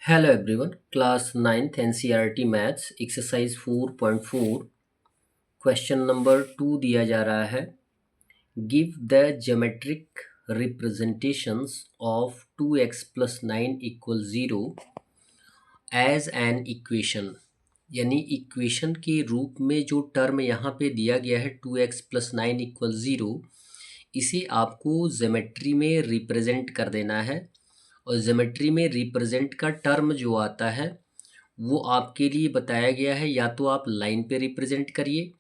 Hello everyone, class 9th NCERT Maths exercise 4.4 question number 2 दिया जा रहा है। Give the geometric representations of 2x plus 9 equal 0 as an equation. यानी equation के रूप में जो टर्म यहाँ पे दिया गया है 2x प्लस 9 इक्वल 0, इसे आपको ज्योमेट्री में रिप्रेजेंट कर देना है। और ज्योमेट्री में रिप्रेजेंट का टर्म जो आता है वो आपके लिए बताया गया है, या तो आप लाइन पे रिप्रेजेंट करिए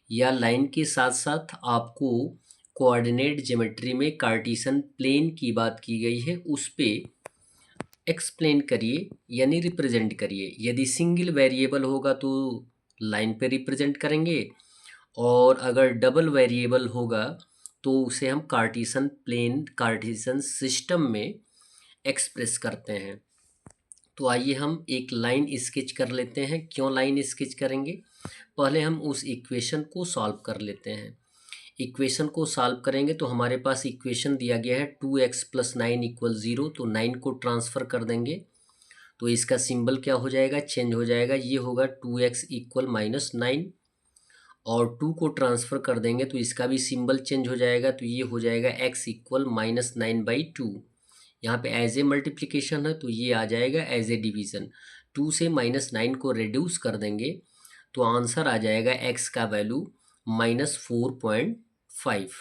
या लाइन के साथ साथ आपको कोऑर्डिनेट ज्योमेट्री में कार्टेशियन प्लेन की बात की गई है उस पे एक्सप्लेन करिए यानी रिप्रेजेंट करिए। यदि सिंगल वेरिएबल होगा तो लाइन पे रिप्रेजेंट करेंगे, और अगर डबल वेरिएबल होगा तो उसे हम कार्टेशियन प्लेन कार्टेशियन सिस्टम में एक्सप्रेस करते हैं। तो आइए हम एक लाइन स्केच कर लेते हैं। क्यों लाइन स्केच करेंगे, पहले हम उस इक्वेशन को सॉल्व कर लेते हैं। इक्वेशन को सॉल्व करेंगे तो हमारे पास इक्वेशन दिया गया है 2x प्लस 9 इक्वल 0। तो 9 को ट्रांसफ़र कर देंगे तो इसका सिंबल क्या हो जाएगा, चेंज हो जाएगा। ये होगा 2x इक्वल -9, और 2 को ट्रांसफ़र कर देंगे तो इसका भी सिंबल चेंज हो जाएगा। तो ये हो जाएगा x इक्वल -9/2। यहाँ पे एज ए मल्टीप्लिकेशन है तो ये आ जाएगा एज ए डिवीज़न। 2 से -9 को रिड्यूस कर देंगे तो आंसर आ जाएगा x का वैल्यू -4.5।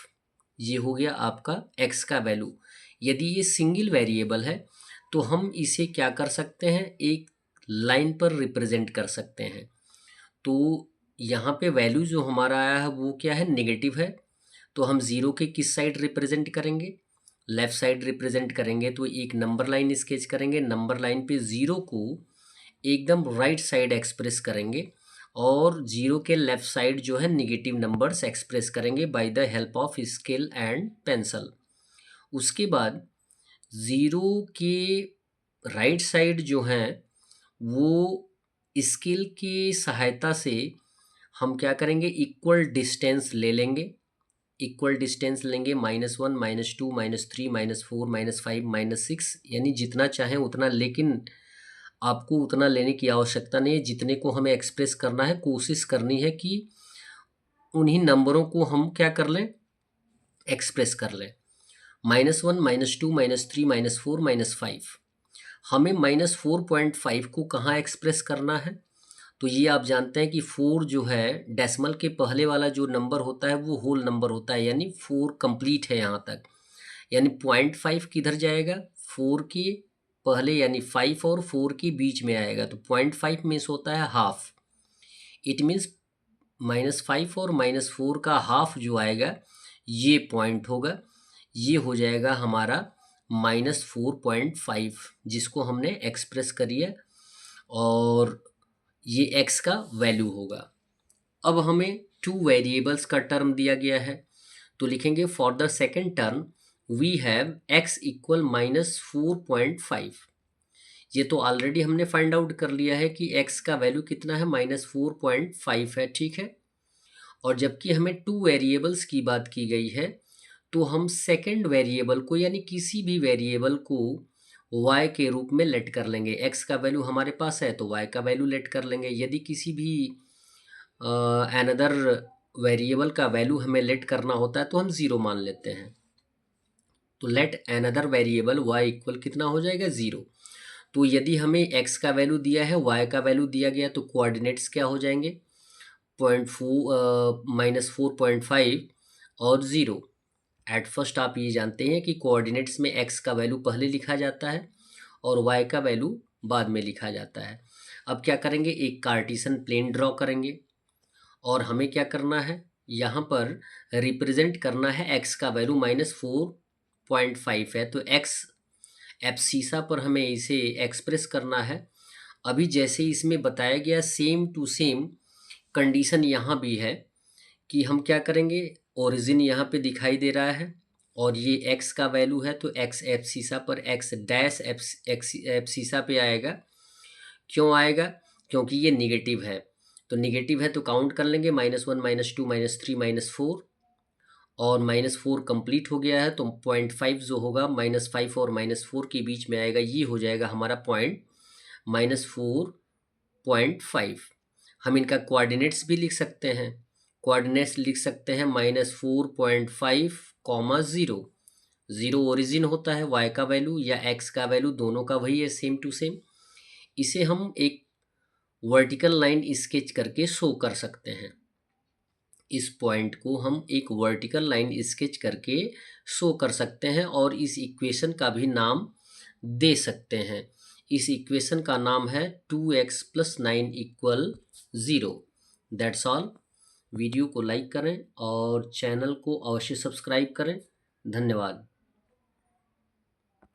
ये हो गया आपका x का वैल्यू। यदि ये सिंगल वेरिएबल है तो हम इसे क्या कर सकते हैं, एक लाइन पर रिप्रेजेंट कर सकते हैं। तो यहाँ पे वैल्यू जो हमारा आया है वो क्या है, नेगेटिव है। तो हम ज़ीरो के किस साइड रिप्रेजेंट करेंगे, लेफ़्ट साइड रिप्रेजेंट करेंगे। तो एक नंबर लाइन स्केच करेंगे, नंबर लाइन पे ज़ीरो को एकदम राइट साइड एक्सप्रेस करेंगे, और ज़ीरो के लेफ़्ट साइड जो है निगेटिव नंबर्स एक्सप्रेस करेंगे by the help of scale and pencil. उसके बाद ज़ीरो के राइट साइड जो हैं वो स्केल की सहायता से हम क्या करेंगे, इक्वल डिस्टेंस ले लेंगे। इक्वल डिस्टेंस लेंगे -1 -2 -3 -4 -5 -6, यानी जितना चाहें उतना, लेकिन आपको उतना लेने की आवश्यकता नहीं है। जितने को हमें एक्सप्रेस करना है, कोशिश करनी है कि उन्हीं नंबरों को हम क्या कर लें, एक्सप्रेस कर लें। -1 -2 -3 -4 -5, हमें -4.5 को कहाँ एक्सप्रेस करना है। तो ये आप जानते हैं कि 4 जो है डेसिमल के पहले वाला जो नंबर होता है वो होल नंबर होता है, यानी 4 कंप्लीट है यहाँ तक। यानी 0.5 किधर जाएगा, 4 के पहले, यानी 5 और 4 के बीच में आएगा। तो 0.5 मीन्स होता है हाफ। इट मीन्स -5 और -4 का हाफ जो आएगा ये पॉइंट होगा। ये हो जाएगा हमारा -4.5, जिसको हमने एक्सप्रेस करिए, और ये x का वैल्यू होगा। अब हमें टू वेरिएबल्स का टर्म दिया गया है तो लिखेंगे for the second term we have x equal -4.5। ये तो ऑलरेडी हमने फाइंड आउट कर लिया है कि x का वैल्यू कितना है, -4.5 है, ठीक है। और जबकि हमें टू वेरिएबल्स की बात की गई है तो हम सेकेंड वेरिएबल को यानी किसी भी वेरिएबल को y के रूप में लेट कर लेंगे। x का वैल्यू हमारे पास है तो y का वैल्यू लेट कर लेंगे। यदि किसी भी अनदर वेरिएबल का वैल्यू हमें लेट करना होता है तो हम ज़ीरो मान लेते हैं। तो let another variable y equal कितना हो जाएगा, ज़ीरो। तो यदि हमें x का वैल्यू दिया है, y का वैल्यू दिया गया, तो कोऑर्डिनेट्स क्या हो जाएंगे, -4.5 और 0। एट फर्स्ट आप ये जानते हैं कि कोऑर्डिनेट्स में x का वैल्यू पहले लिखा जाता है और y का वैल्यू बाद में लिखा जाता है। अब क्या करेंगे, एक कार्टेशियन प्लेन ड्रॉ करेंगे, और हमें क्या करना है, यहाँ पर रिप्रेजेंट करना है x का वैल्यू -4.5 है तो x एब्सीसा पर हमें इसे एक्सप्रेस करना है। अभी जैसे इसमें बताया गया सेम टू सेम कंडीशन यहाँ भी है कि हम क्या करेंगे, ओरिजिन यहाँ पे दिखाई दे रहा है और ये x का वैल्यू है तो x एब्सीसा पर x डैश एब्सीसा पे आएगा। क्यों आएगा, क्योंकि ये निगेटिव है। तो निगेटिव है तो काउंट कर लेंगे, -1 -2 -3 -4, और -4 कंप्लीट हो गया है तो 0.5 जो होगा -5 और -4 के बीच में आएगा। ये हो जाएगा हमारा पॉइंट -4.5। हम इनका कोऑर्डिनेट्स भी लिख सकते हैं। कोऑर्डिनेट्स लिख सकते हैं -4.5, 0। 0 ओरिजिन होता है y का वैल्यू या x का वैल्यू, दोनों का वही है, सेम टू सेम। इसे हम एक वर्टिकल लाइन स्केच करके शो कर सकते हैं। इस पॉइंट को हम एक वर्टिकल लाइन स्केच करके शो कर सकते हैं और इस इक्वेशन का भी नाम दे सकते हैं। इस इक्वेशन का नाम है 2x + 9 = 0। That's all. वीडियो को लाइक करें और चैनल को अवश्य सब्सक्राइब करें। धन्यवाद।